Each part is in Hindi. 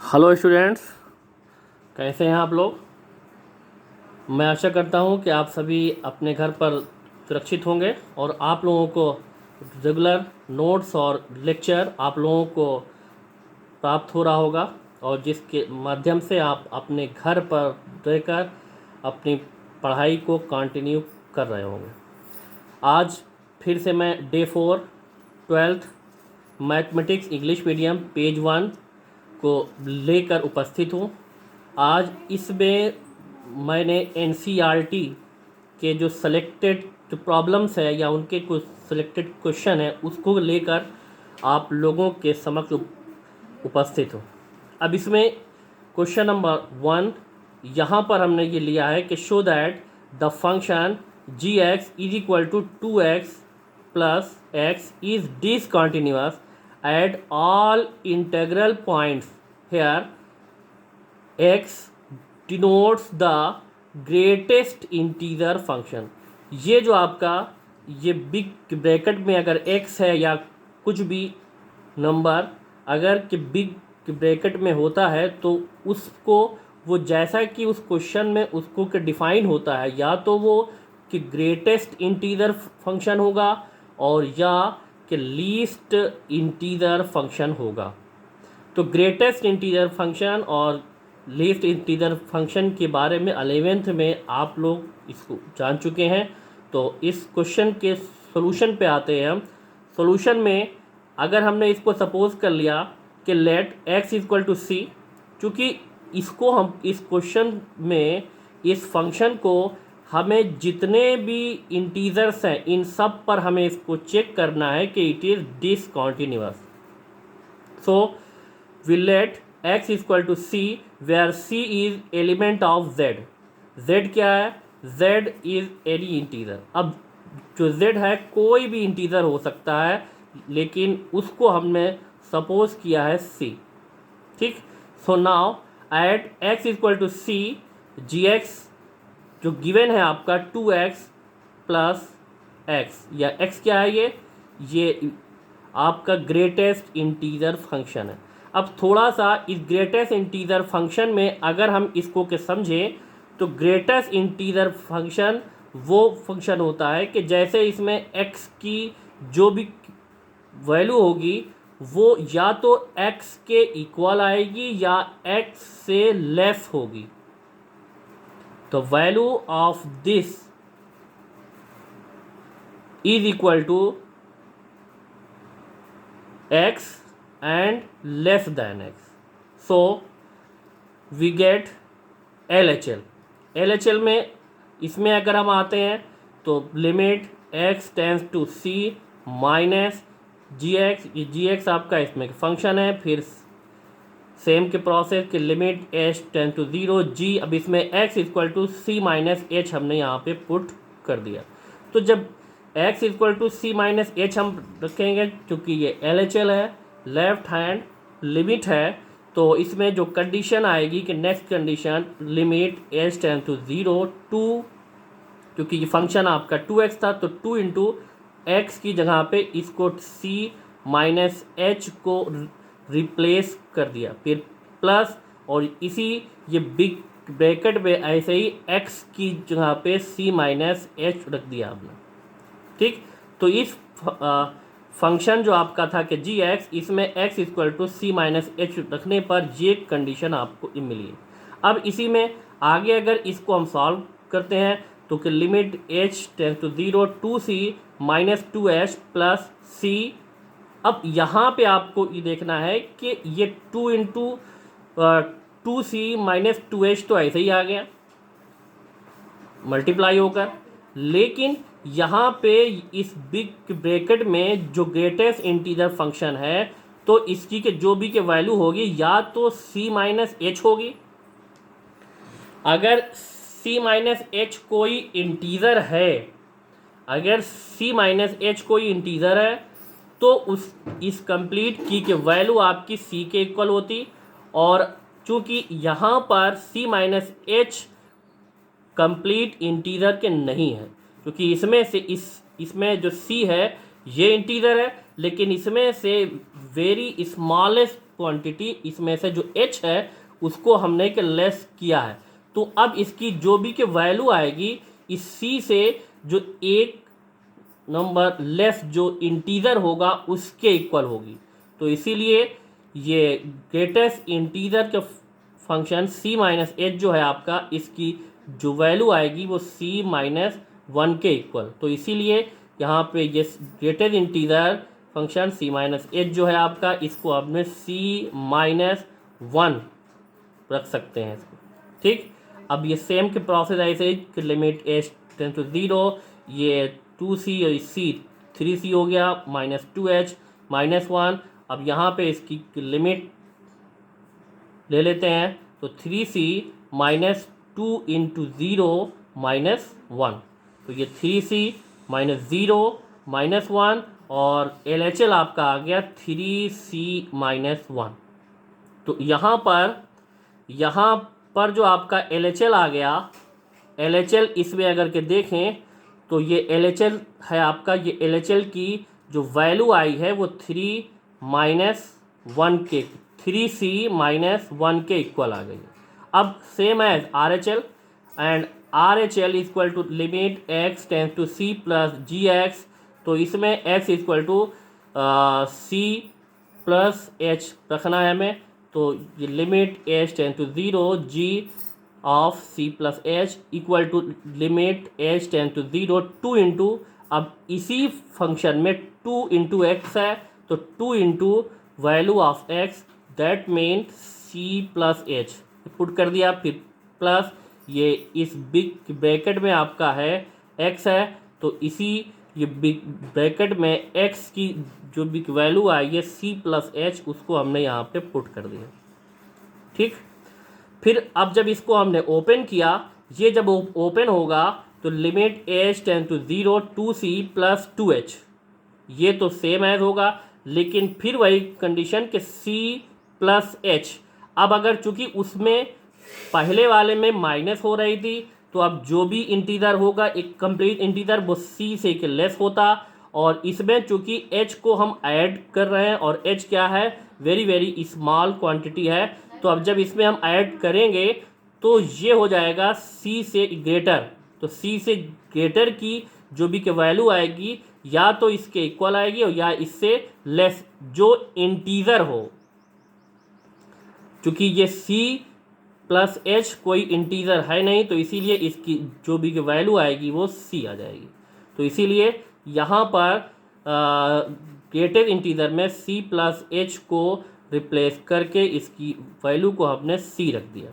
हेलो स्टूडेंट्स, कैसे हैं आप लोग। मैं आशा करता हूं कि आप सभी अपने घर पर सुरक्षित होंगे और आप लोगों को रेगुलर नोट्स और लेक्चर आप लोगों को प्राप्त हो रहा होगा और जिसके माध्यम से आप अपने घर पर रहकर अपनी पढ़ाई को कंटिन्यू कर रहे होंगे। आज फिर से मैं day 4 12th mathematics English medium page 1 को लेकर उपस्थित हूँ। आज इसमें मैंने एनसीईआरटी के जो सेलेक्टेड जो प्रॉब्लम्स है या उनके कुछ सेलेक्टेड क्वेश्चन है उसको लेकर आप लोगों के समक्ष उपस्थित हूँ। अब इसमें क्वेश्चन नंबर 1 यहाँ पर हमने ये लिया है कि show that the function g x is equal to 2x plus x is discontinuous at all integral points. Here x denotes the greatest integer function. ये जो आपका ये बिग ब्रैकेट में अगर x है या कुछ भी नंबर अगर कि बिग ब्रैकेट में होता है तो उसको वो जैसा कि उस क्वेश्चन में उसको कि डिफाइन होता है या तो वो कि ग्रेटेस्ट इंटीजर फंक्शन होगा और या कि लीस्ट इंटीजर फंक्शन होगा। तो ग्रेटेस्ट इंटीजर फंक्शन और लीस्ट इंटीजर फंक्शन के बारे में 11th में आप लोग इसको जान चुके हैं। तो इस क्वेश्चन के सॉल्यूशन पे आते हैं हम। सॉल्यूशन में अगर हमने इसको सपोज कर लिया कि लेट x इक्वल टू सी, चूँकि इसको हम इस क्वेश्चन में इस फंक्शन को हमें जितने भी इंटीजर्स हैं इन सब पर हमें इसको चेक करना है कि it is discontinuous. So we let x equal to c where c is element of z। z क्या है? z is any integer. अब जो z है कोई भी इंटीजर हो सकता है लेकिन उसको हमने सपोज किया है c। ठीक। So now at x equal to c g x जो गिवन है आपका 2x प्लस एक्स या x क्या है ये आपका ग्रेटेस्ट इंटीजर फंक्शन है। अब थोड़ा सा इस ग्रेटेस्ट इंटीजर फंक्शन में अगर हम इसको के समझें तो ग्रेटेस्ट इंटीजर फंक्शन वो फंक्शन होता है कि जैसे इसमें x की जो भी वैल्यू होगी वो या तो x के इक्वल आएगी या x से लेस होगी। तो value of this is equal to x and less than x। So we get LHL में इसमें अगर हम आते हैं तो limit x tends to c minus g x आपका इसमें फंक्शन है। फिर सेम के प्रोसेस के limit h tends to 0 g। अब इसमें x equal to c minus h हमने यहाँ पे पुट कर दिया। तो जब x equal to c minus H हम रखेंगे क्योंकि ये LHL है, लेफ्ट हैंड लिमिट है, तो इसमें जो कंडीशन आएगी कि next condition limit h tends to 0 2, क्योंकि ये फंक्शन आपका 2x था तो 2 इंटू एक्स की जगह पे इसको c माइनस एच को रिप्लेस कर दिया, फिर प्लस और इसी ये बिग ब्रैकेट में ऐसे ही x की जगह पे c माइनस एच रख दिया आपने। ठीक। तो इस फंक्शन जो आपका था कि जी एक्स इसमें x equal to c minus h रखने पर ये कंडीशन आपको मिली। अब इसी में आगे अगर इसको हम सॉल्व करते हैं तो कि limit h tends to 0 2c minus 2h plus c। अब यहाँ पे आपको ये देखना है कि ये 2 इंटू 2c माइनस 2h तो ऐसे ही आ गया मल्टीप्लाई होकर, लेकिन यहाँ पे इस बिग ब्रैकेट में जो ग्रेटेस्ट इंटीजर फंक्शन है तो इसकी के जो भी के वैल्यू होगी या तो c माइनस एच होगी। अगर c माइनस एच कोई इंटीजर है, अगर c माइनस एच कोई इंटीजर है तो इस कंप्लीट की के वैल्यू आपकी c के इक्वल होती। और चूंकि यहाँ पर c minus H complete integer के नहीं है क्योंकि इसमें से इसमें जो c है ये इंटीजर है लेकिन इसमें से वेरी स्मॉलेस्ट क्वांटिटी इसमें से जो h है उसको हमने के लेस किया है। तो अब इसकी जो भी के वैल्यू आएगी इस c से जो एक नंबर लेस जो इंटीजर होगा उसके इक्वल होगी। तो इसीलिए ये ग्रेटेस्ट इंटीजर के फंक्शन c माइनस एच जो है आपका, इसकी जो वैल्यू आएगी वो c माइनस 1 के इक्वल। तो इसीलिए यहाँ पे ये greatest integer function c minus H जो है आपका, इसको आपने c माइनस 1 रख सकते हैं इसको। ठीक, अब ये सेम के प्रोसेस ऐसे ही लिमिट h टेंड टू 0, ये 2c और c 3c हो गया माइनस 2h माइनस 1। अब यहाँ पे इसकी लिमिट ले लेते हैं तो 3c माइनस 2 इंटू 0 माइनस 1। तो ये 3c माइनस 0 माइनस 1 और LHL आपका आ गया 3c माइनस 1। तो यहाँ पर जो आपका LHL आ गया, LHL इसमें अगर के देखें तो ये LHL है आपका, ये LHL की जो वैल्यू आई है वो 3 माइनस 1 के 3c माइनस 1 के इक्वल आ गई। अब same as RHL and RHL equal to limit x tends to c plus gx। तो इसमें x equal to c plus h रखना है हमें। तो ये limit h tends to 0 g of c plus h equal to limit h tends to 0 2 into, अब इसी फंक्शन में 2 इंटू एक्स है तो 2 into value of x that mean c plus h put कर दिया, फिर प्लस ये इस बिग ब्रैकेट में आपका है x है तो इसी ये बिग ब्रैकेट में x की जो बिग वैल्यू आई है c प्लस h उसको हमने यहाँ पे पुट कर दिया। ठीक, फिर अब जब इसको हमने ओपन किया, ये जब ओपन होगा तो limit h tend to 0 2c plus 2h, ये तो सेम एज होगा लेकिन फिर वही कंडीशन के c प्लस h। अब अगर चूंकि उसमें पहले वाले में माइनस हो रही थी तो अब जो भी इंटीजर होगा एक कंप्लीट इंटीजर वो c से के लेस होता, और इसमें चूंकि h को हम ऐड कर रहे हैं और h क्या है, वेरी वेरी स्मॉल क्वांटिटी है। तो अब जब इसमें हम ऐड करेंगे तो ये हो जाएगा c से ग्रेटर। तो c से ग्रेटर की जो भी के वैल्यू आएगी या तो इसके इक्वल आएगी और या इससे लेस जो इंटीजर हो। चूँकि ये c प्लस h कोई इंटीजर है नहीं तो इसीलिए इसकी जो भी वैल्यू आएगी वो c आ जाएगी। तो इसीलिए यहाँ पर ग्रेटेस्ट इंटीजर में c प्लस h को रिप्लेस करके इसकी वैल्यू को हमने c रख दिया।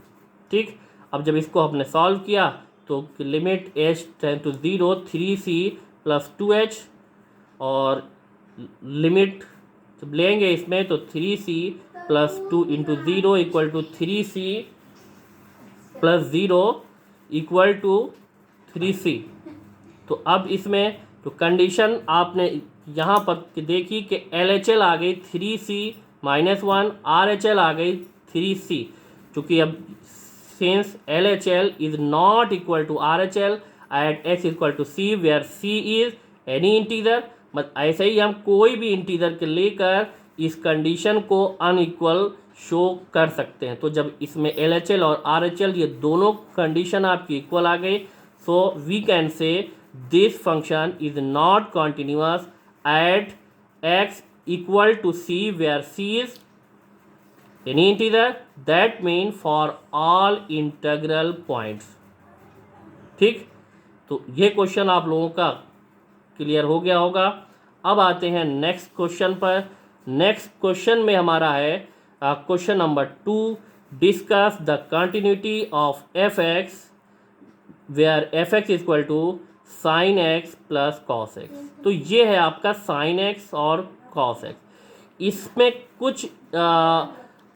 ठीक, अब जब इसको हमने सॉल्व किया तो limit h tend to 0 3c plus 2h और लिमिट जब लेंगे इसमें तो 3c plus 2 into 0 equal to 3c plus 0 equal to 3c। तो अब इसमें तो कंडीशन आपने यहाँ पर देखी कि LHL आ गई 3c माइनस 1, RHL आ गई 3c। चूँकि अब since LHL is not equal to RHL at x equal to c where c is any integer, but ऐसे ही हम कोई भी इंटीजर के लेकर इस कंडीशन को अनइक्वल शो कर सकते हैं। तो जब इसमें LHL और RHL ये दोनों कंडीशन आपकी इक्वल आ गई, so we can say this function is not continuous at x equal to c where c is any integer, that mean for all integral points. ठीक, तो ये क्वेश्चन आप लोगों का क्लियर हो गया होगा। अब आते हैं नेक्स्ट क्वेश्चन पर। नेक्स्ट क्वेश्चन में हमारा है question number 2, discuss the continuity of f(x) where f(x) equal to sine x plus cos x। तो ये है आपका साइन x और कॉस x। इसमें कुछ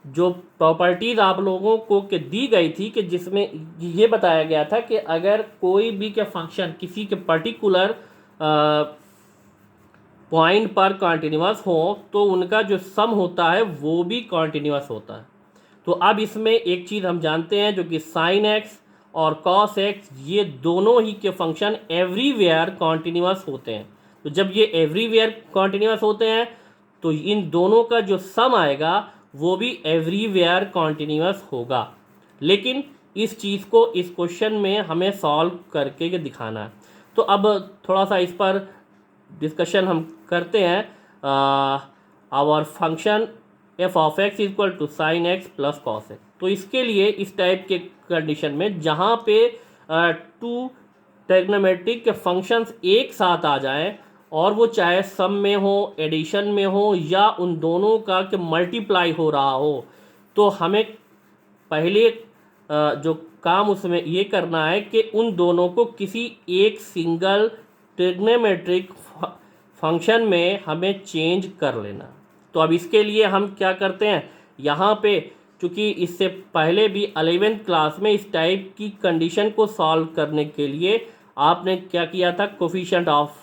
जो प्रॉपर्टीज़ आप लोगों को के दी गई थी कि जिसमें ये बताया गया था कि अगर कोई भी के फंक्शन किसी के पर्टिकुलर पॉइंट पर कॉन्टिन्यूअस हो तो उनका जो सम होता है वो भी कॉन्टिन्यूअस होता है। तो अब इसमें एक चीज़ हम जानते हैं जो कि साइन एक्स और कॉस एक्स ये दोनों ही के फंक्शन एवरीवेयर कॉन्टिन्यूअस होते हैं। तो जब ये एवरीवेयर कॉन्टिन्यूअस होते हैं तो इन दोनों का जो सम आएगा वो भी एवरीवेयर कॉन्टिन्यूअस होगा। लेकिन इस चीज़ को इस क्वेश्चन में हमें सॉल्व करके दिखाना है। तो अब थोड़ा सा इस पर डिस्कशन हम करते हैं। Our function f of x equal to sine x plus cos x. तो इसके लिए इस टाइप के कंडीशन में जहाँ पे टू ट्रिग्नोमेट्रिक के फंक्शंस एक साथ आ जाएं और वो चाहे सम में हो, एडिशन में हो, या उन दोनों का के मल्टीप्लाई हो रहा हो, तो हमें पहले जो काम उसमें ये करना है कि उन दोनों को किसी एक सिंगल ट्रिग्नोमेट्रिक फंक्शन में हमें चेंज कर लेना। तो अब इसके लिए हम क्या करते हैं, यहाँ पे चूँकि इससे पहले भी 11th क्लास में इस टाइप की कंडीशन को सॉल्व करने के लिए आपने क्या किया था, कोफिशिएंट ऑफ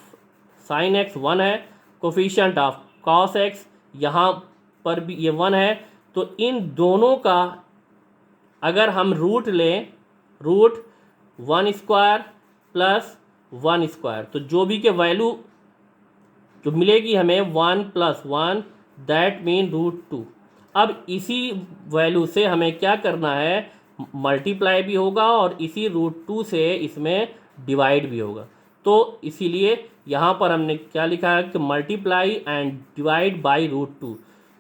साइन एक्स 1 है, कोफिशिएंट ऑफ कॉस एक्स यहाँ पर भी ये 1 है। तो इन दोनों का अगर हम रूट लें, रूट 1 स्क्वायर प्लस 1 स्क्वायर, तो जो भी के वैल्यू जो मिलेगी हमें 1 प्लस 1, दैट मीन रूट 2। अब इसी वैल्यू से हमें क्या करना है, मल्टीप्लाई भी होगा और इसी रूट 2 से इसमें डिवाइड भी होगा। तो इसीलिए यहाँ पर हमने क्या लिखा है कि multiply and divide by root 2।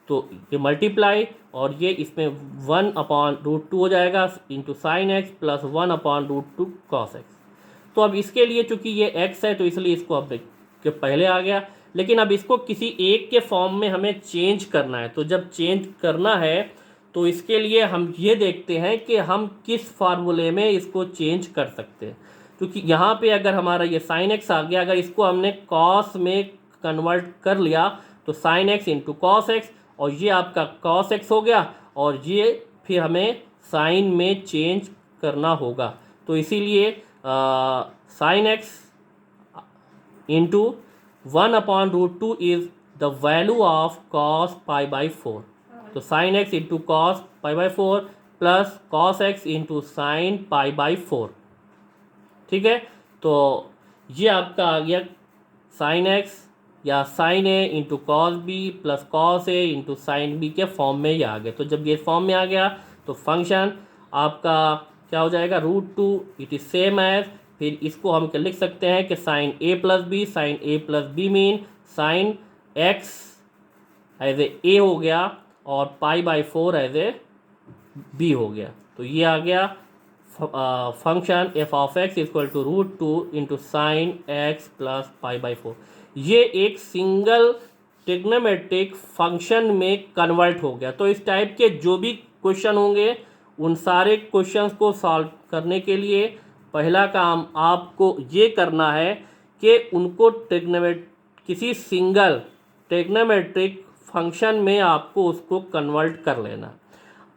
तो ये मल्टीप्लाई और ये इसमें 1/√2 हो जाएगा into sine x plus 1/√2 cos x. तो अब इसके लिए चूंकि ये x है तो इसलिए इसको अब के पहले आ गया, लेकिन अब इसको किसी एक के फॉर्म में हमें चेंज करना है। तो जब चेंज करना है तो इसके लिए हम ये देखते हैं कि हम किस फार्मूले में इसको चेंज कर सकते हैं। क्योंकि यहाँ पे अगर हमारा ये साइन एक्स आ गया, अगर इसको हमने कॉस में कन्वर्ट कर लिया तो sine X into cos x, और ये आपका कॉस एक्स हो गया, और ये फिर हमें साइन में चेंज करना होगा। तो इसीलिए sine X into 1/√2 is the value of cos pi by 4। तो sine X into cos pi by 4 plus cos X into sine pi by 4। ठीक है, तो ये आपका आ गया साइन एक्स या sine A into cos B plus cos A into sine B के फॉर्म में ये आ गया। तो जब ये फॉर्म में आ गया तो फंक्शन आपका क्या हो जाएगा, root 2 it is same as, फिर इसको हम क्या लिख सकते हैं कि sine a plus b, sine a plus b mean sine x as a हो गया और pi by 4 as a b हो गया। तो ये आ गया function f of x equal to root 2 into sine x plus pi by 4। ये एक सिंगल ट्रिग्नोमेट्रिक फंक्शन में कन्वर्ट हो गया। तो इस टाइप के जो भी क्वेश्चन होंगे उन सारे क्वेश्चंस को सॉल्व करने के लिए पहला काम आपको ये करना है कि उनको किसी सिंगल ट्रिग्नोमेट्रिक फंक्शन में आपको उसको कन्वर्ट कर लेना।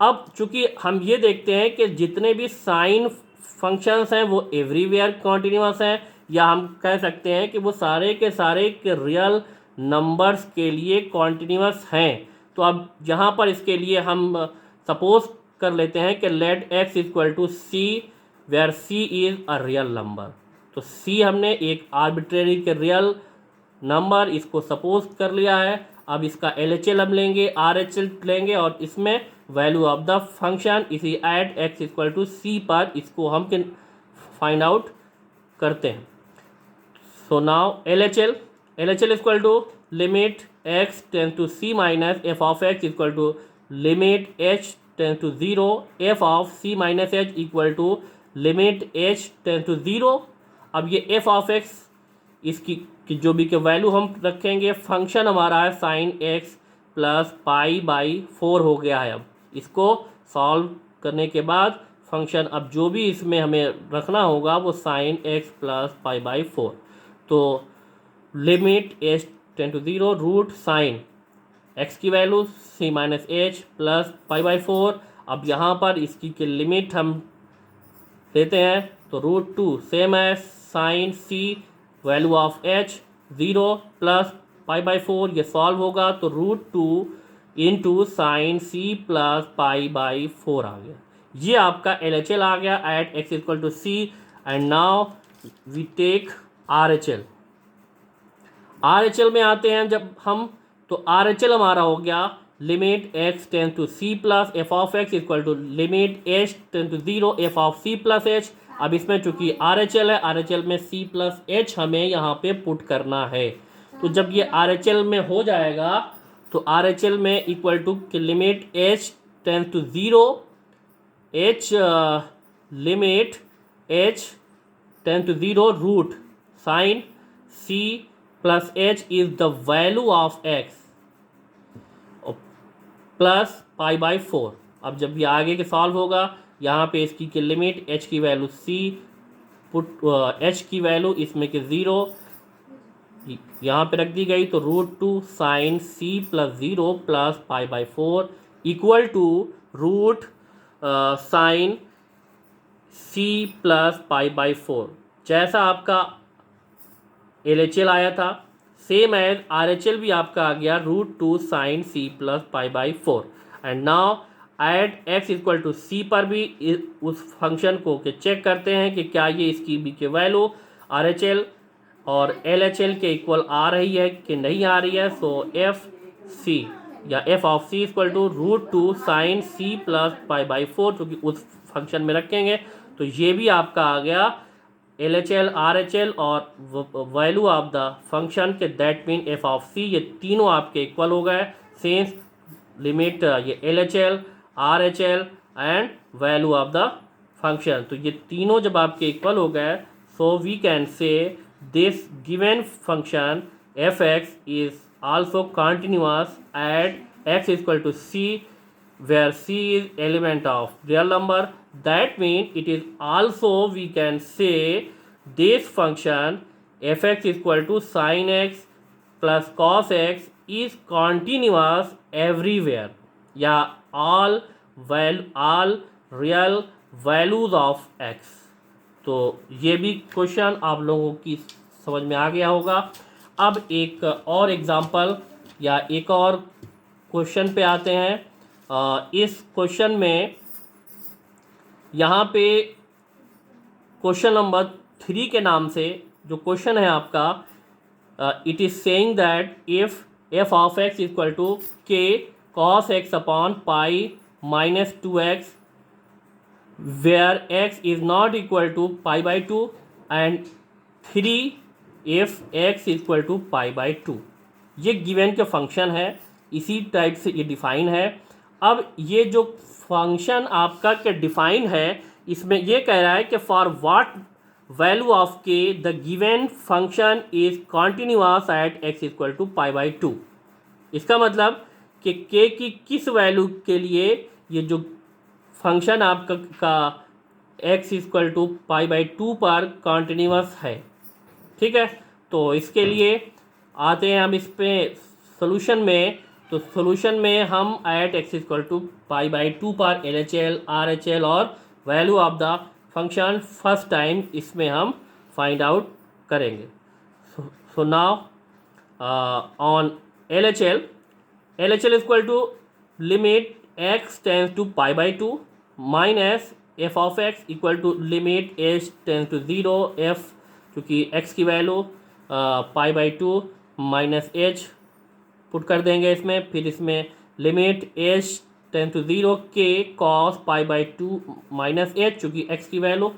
अब चूंकि हम ये देखते हैं कि जितने भी साइन फंक्शंस हैं वो एवरीवेयर कॉन्टिन्यूअस हैं, या हम कह सकते हैं कि वो सारे के रियल नंबर्स के लिए कॉन्टिन्यूअस हैं। तो अब यहाँ पर इसके लिए हम सपोज कर लेते हैं कि let x equal to c where c is a real number. तो c हमने एक आर्बिट्रेरी के रियल नंबर इसको सपोज कर लिया है। अब इसका LHL हम लेंगे, RHL लेंगे और इसमें वैल्यू ऑफ द फंक्शन इसी at x equal to c पर इसको हम फाइंड आउट करते हैं। So now LHL equal to limit x tends to c minus f of x equal to limit h tends to 0 f of c minus h equal to limit h tends to 0। अब ये एफ ऑफ x इसकी जो भी के वैल्यू हम रखेंगे, फंक्शन हमारा है sine x plus pi by 4 हो गया है। अब इसको सॉल्व करने के बाद फंक्शन अब जो भी इसमें हमें रखना होगा वो sine x plus pi by 4। तो limit h tends to 0 root sine x की value c minus h plus pi by 4। अब यहाँ पर इसकी के लिमिट हम लेते हैं तो रूट 2 सेम है sine c value of h 0 plus pi by 4, ये सॉल्व होगा तो root 2 into sine c plus pi by 4 आ गया। ये आपका LHL आ गया at x equal to c। And now we take RHL में आते हैं जब हम, तो RHL हमारा हो गया limit x tends to c plus f of x equal to limit h tends to 0 f of c plus h। अब इसमें चूंकि RHL है, RHL में c प्लस h हमें यहाँ पे पुट करना है। तो जब ये RHL में हो जाएगा तो RHL में equal to limit h tends to 0 h limit h tends to 0 root sine c plus h is the value of x plus pi by 4। अब जब ये आगे के सॉल्व होगा, यहाँ पे इसकी की लिमिट h की वैल्यू c पुट h की वैल्यू इसमें के 0 यहाँ पे रख दी गई, तो root two sine c plus 0 plus pi by 4 equal to root sine c plus pi by 4। जैसा आपका LHL आया था सेम एज RHL भी आपका आ गया root two sine c plus pi by 4। And now at x equal to c पर भी उस फंक्शन को के चेक करते हैं कि क्या ये इसकी भी के वैल्यू RHL और LHL के इक्वल आ रही है कि नहीं आ रही है। सो एफ सी या f of c equal to root two sine c plus pi by 4, जो कि उस फंक्शन में रखेंगे तो ये भी आपका आ गया LHL RHL और वैल्यू ऑफ द फंक्शन के that mean f of c, ये तीनों आपके इक्वल हो गए सिंस लिमिट ये LHL RHL and value of the function. तो ये तीनों जब आपके इक्वल हो गए so we can say this given function f x is also continuous at x equal to c where c is element of real number. That means it is also we can say this function fx equal to sin x plus cos x is continuous everywhere या all real values of x। तो ये भी क्वेश्चन आप लोगों की समझ में आ गया होगा। अब एक और एग्जांपल या एक और क्वेश्चन पे आते हैं। इस क्वेश्चन में यहाँ पे क्वेश्चन नंबर 3 के नाम से जो क्वेश्चन है आपका, it is saying that if F of x equal to K cos X upon pi minus 2x where x is not equal to pi by 2 and 3 if x equal to pi by 2। ये गिवन के फंक्शन है, इसी टाइप से ये डिफाइन है। अब ये जो फंक्शन आपका के डिफाइन है इसमें ये कह रहा है कि for what value of k the given function is continuous at x equal to pi by 2। इसका मतलब कि के की किस वैल्यू के लिए ये जो फंक्शन आपका का x equal to pi by 2 पर कॉन्टिन्यूअस है। ठीक है, तो इसके लिए आते हैं हम इस पे सोल्यूशन में। तो सोल्यूशन में हम at x equal to pi by 2 पर LHL RHL और value of the function first time इसमें हम फाइंड आउट करेंगे। So now on LHL equal to limit x tends to pi by 2 minus f of x equal to limit h tends to 0 f, क्योंकि x की value pi by 2 minus h put कर देंगे इसमें। फिर इसमें लिमिट h टेंस टू 0 के cos pi by 2 minus h, चूँकि x की वैल्यू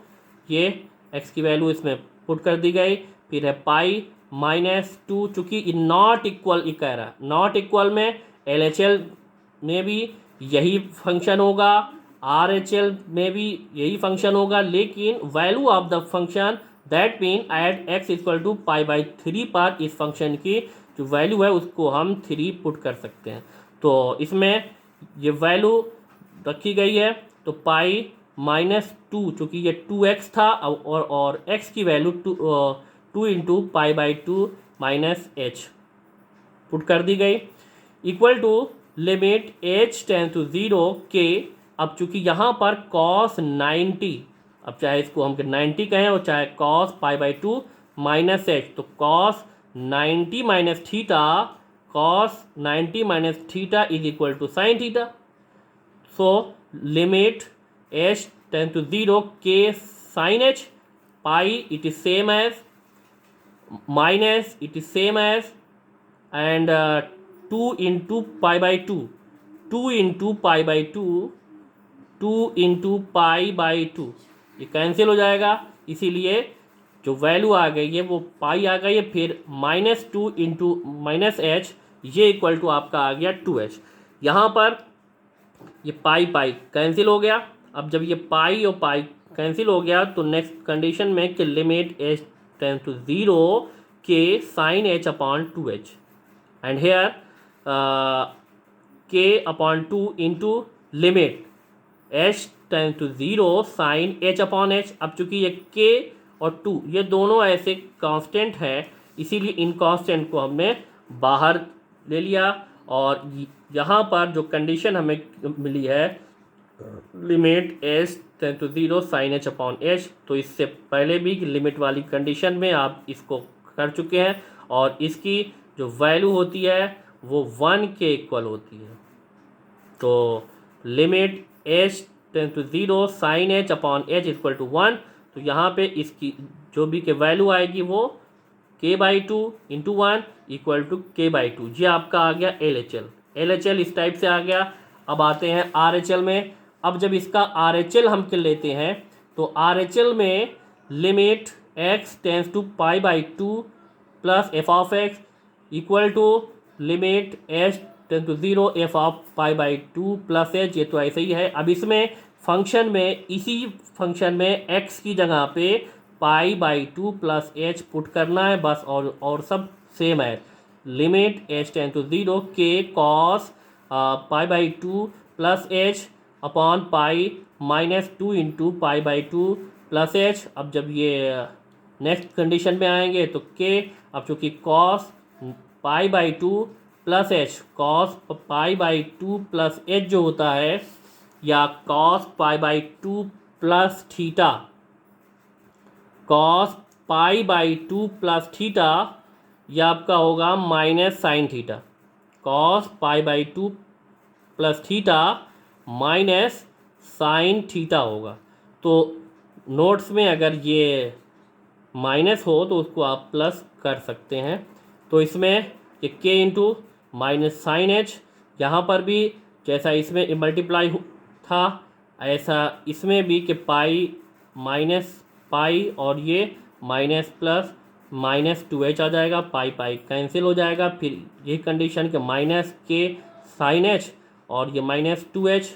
ये x की वैल्यू इसमें पुट कर दी गई। फिर है पाई माइनस 2, चूँकि नॉट इक्वल ये कह रहा है, नॉट इक्वल में LHL में भी यही फंक्शन होगा, RHL में भी यही फंक्शन होगा, लेकिन value of the function that mean at x equal to pi by 3 पर इस फंक्शन की जो वैल्यू है उसको हम 3 पुट कर सकते हैं। तो इसमें ये वैल्यू रखी गई है, तो पाई माइनस 2, चूँकि ये 2x था और x की value 2 into pi by 2 minus h put कर दी गई equal to limit h tends to 0 के। अब चूँकि यहाँ पर कॉस 90, अब चाहे इसको हम 90 कहें और चाहे cos pi by 2 minus h, तो cos 90 minus theta, cos 90 minus theta is equal to sine theta. So limit h tends to 0 के sine h pi it is same as minus it is same as and 2 into pi by 2 2 into pi by two, 2 into pi by two, ये कैंसिल हो जाएगा, इसीलिए जो वैल्यू आ गई है वो पाई आ गई है। फिर -2 इंटू -h, ये इक्वल टू आपका आ गया 2h। यहाँ पर ये पाई पाई कैंसिल हो गया। अब जब ये पाई और पाई कैंसिल हो गया तो नेक्स्ट कंडीशन में कि लिमिट h टेंस टू 0 के sine h upon 2h and here k upon 2 into limit h tends to 0 sine h upon h। अब चूंकि ये k और 2 ये दोनों ऐसे कांस्टेंट है, इसीलिए इन कांस्टेंट को हमने बाहर ले लिया। और यहाँ पर जो कंडीशन हमें मिली है limit h tends to 0 sine h upon h, तो इससे पहले भी लिमिट वाली कंडीशन में आप इसको कर चुके हैं और इसकी जो वैल्यू होती है वो 1 के इक्वल होती है। तो limit h tends to 0 sine h upon h equal to 1, तो यहाँ पे इसकी जो भी के वैल्यू आएगी वो k by 2 into 1 equal to k by 2। ये आपका आ गया LHL इस टाइप से आ गया। अब आते हैं RHL में। अब जब इसका RHL हम कर लेते हैं तो RHL में limit x tends to pi by 2 plus f of x equal to limit h tends to 0 f of pi by 2 plus h, ये तो ऐसे ही है। अब इसमें फंक्शन में, इसी फंक्शन में x की जगह पे पाई बाई 2 प्लस h पुट करना है बस, और सब सेम है। लिमिट h टेंस टू 0 के cos pi by 2 plus h upon pi -2 into pi by 2 plus h। अब जब ये नेक्स्ट कंडीशन में आएंगे तो k, अब चूँकि cos pi by 2 plus h, cos pi by 2 plus h जो होता है, या cos pi by 2 plus theta, cos pi by 2 plus theta, यह आपका होगा minus sine theta. Cos pi by 2 plus theta minus sine theta होगा। तो नोट्स में अगर ये माइनस हो तो उसको आप प्लस कर सकते हैं। तो इसमें ये k into minus sine h, यहाँ पर भी जैसा इसमें मल्टीप्लाई था ऐसा इसमें भी कि पाई माइनस पाई और ये माइनस प्लस -2h आ जाएगा, पाई पाई कैंसिल हो जाएगा। फिर ये कंडीशन के माइनस के साइन एच और ये -2h,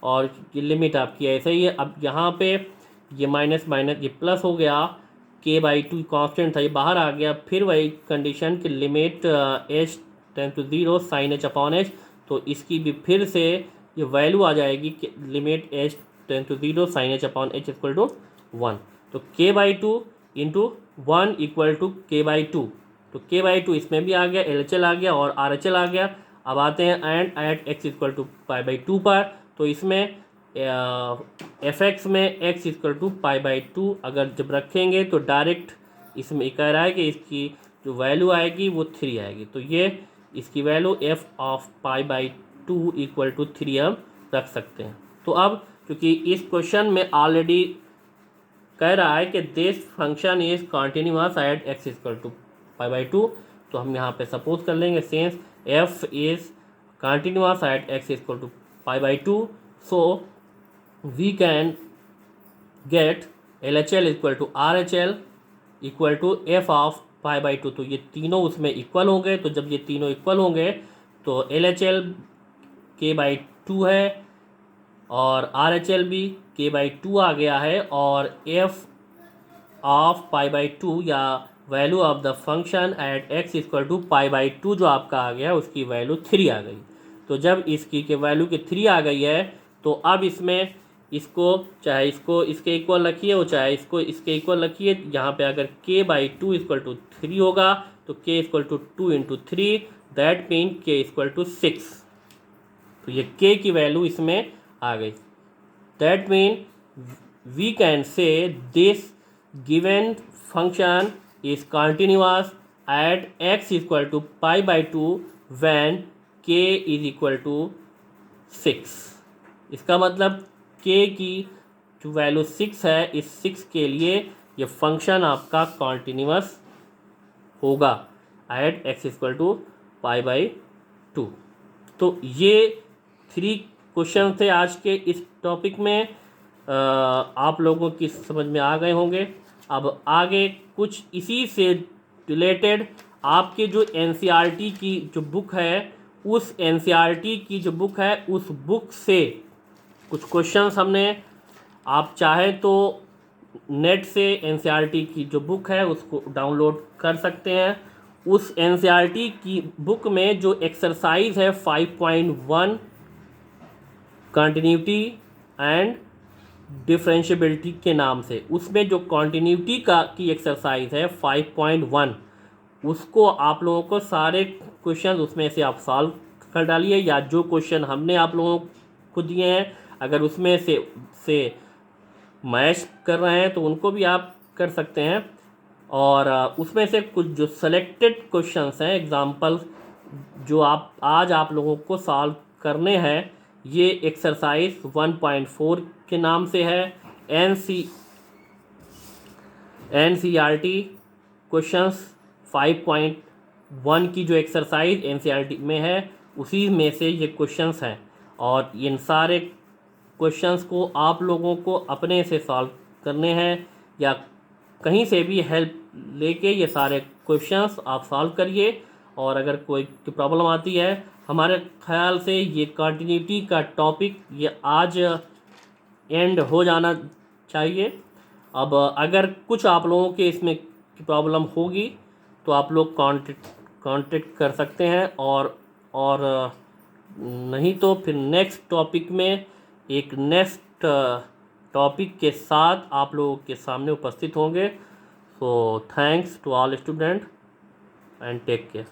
और ये लिमिट आपकी ऐसे ही है। अब यहाँ पे ये माइनस माइनस ये प्लस हो गया, k बाई 2 कॉन्स्टेंट था ये बाहर आ गया। फिर वही कंडीशन की limit h tends to 0 sine h upon h, तो इसकी भी फिर से ये वैल्यू आ जाएगी कि limit h tends to 0 sine h upon h equal to 1। तो k by 2 into 1 equal to k by 2, तो k बाई 2 इसमें भी आ गया, LHL आ गया और RHL आ गया। अब आते हैं and at x equal to pi by 2 पर, तो इसमें fx में x equal to pi by 2 अगर जब रखेंगे तो डायरेक्ट इसमें कह रहा है कि इसकी जो वैल्यू आएगी वो 3 आएगी। तो ये इसकी value f of pi by 2 equal to 3 हम रख सकते हैं। तो अब क्योंकि इस क्वेश्चन में ऑलरेडी कह रहा है कि this function is continuous at x equal to pi by 2, तो हम यहाँ पे सपोज कर लेंगे since f is continuous at x equal to pi by 2, so we can get LHL equal to RHL equal to f of pi by 2। तो ये तीनों उसमें इक्वल होंगे, तो जब ये तीनों इक्वल होंगे तो LHL k बाई 2 है और RHL भी k बाई 2 आ गया है, और f ऑफ पाई बाई 2 या value of the function at x equal to pi by 2 जो आपका आ गया उसकी वैल्यू 3 आ गई। तो जब इसकी के वैल्यू की 3 आ गई है तो अब इसमें इसको चाहे इसको इसके इक्वल रखिए और चाहे इसको इसके इक्वल रखिए। यहाँ पे अगर k बाई 2 इक्वल टू 3 होगा तो k equal to 2 into 3, that mean k equal to 6। तो ये k की वैल्यू इसमें आ गई। That mean we can say this given function is continuous at x equal to pi by 2 when k is equal to 6। इसका मतलब k की जो वैल्यू 6 है, इस 6 के लिए ये फंक्शन आपका कॉन्टिन्यूअस होगा at x equal to pi by 2। तो ये 3 क्वेश्चन थे आज के इस टॉपिक में। आप लोगों की समझ में आ गए होंगे। अब आगे कुछ इसी से रिलेटेड आपके जो एनसीईआरटी की जो बुक है, उस एनसीईआरटी की जो बुक है उस बुक से कुछ क्वेश्चंस हमने, आप चाहें तो नेट से एनसीईआरटी की जो बुक है उसको डाउनलोड कर सकते हैं। उस एनसीईआरटी की बुक में जो एक्सरसाइज है 5.1 कंटिन्यूटी एंड डिफरेंशिएबिलिटी के नाम से, उसमें जो कंटिन्यूटी की एक्सरसाइज है 5.1, उसको आप लोगों को सारे क्वेश्चन उसमें से आप सॉल्व कर डालिए, या जो क्वेश्चन हमने आप लोगों को दिए हैं अगर उसमें से मैच कर रहे हैं तो उनको भी आप कर सकते हैं। और उसमें से कुछ जो सेलेक्टेड क्वेश्चंस हैं, एग्जांपल जो आज आप लोगों को सॉल्व करने हैं, ये एक्सरसाइज 1.4 के नाम से है। एनसीईआरटी क्वेश्चंस 5.1 की जो एक्सरसाइज एनसीईआरटी में है उसी में से ये क्वेश्चंस हैं, और इन सारे क्वेश्चंस को आप लोगों को अपने से सॉल्व करने हैं, या कहीं से भी हेल्प लेके ये सारे क्वेश्चंस आप सॉल्व करिए। और अगर कोई प्रॉब्लम आती है, हमारे ख्याल से ये कंटिन्यूटी का टॉपिक ये आज एंड हो जाना चाहिए। अब अगर कुछ आप लोगों के इसमें प्रॉब्लम होगी तो आप लोग कांटेक्ट कर सकते हैं, और नहीं तो फिर नेक्स्ट टॉपिक में एक नेक्स्ट टॉपिक के साथ आप लोगों के सामने उपस्थित होंगे। So thanks to all student and take care.